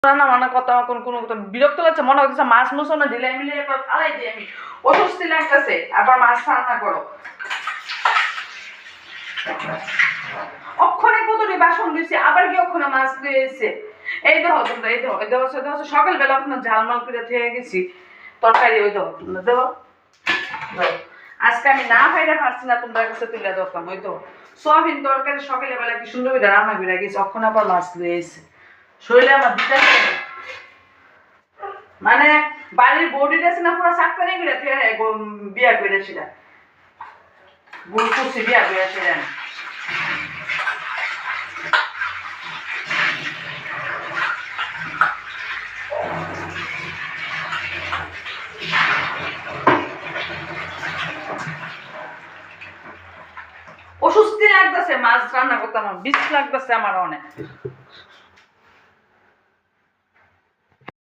রান্না বান্না করতে আমার কোনো বিরক্ত লাগছে, মনে হচ্ছে মাছ মুছো না ঢিলাই মিলিয়ে ফালাই দিই আমি, অস্বস্তি লাগতেছে। আবার মাছ রান্না করো, অক্ষণে কতটি বাসন দিয়েছে, আবার কি অক্ষণে মাছ দিয়েছে। এই দেখো তোমরা, এই দেখো, এই দেখো, সকালবেলা আপনার ঝালমাল করে থেকে গেছি তরকারি, ওই দেখো তোমরা দেখো। আজকে আমি না খাইতে পারছি না, তোমরা কাছে তুলে ধরতাম। ওই তো সোয়াবিন তরকারি সকালবেলা কি সুন্দর করে রান্না করে গেছি, অক্ষণ আবার মাছ দিয়েছে। শরীরে আমার দিতে মানে বাড়ির বডিটা আছে না, পুরো চাক পানি করে বিয়া করেছিলাম, ভুল করছি, বিয়া করেছিলেন। অস্বস্তি লাগতেছে মাছ রান্না করতে, আমার বিষ লাগতেছে আমার অনেক।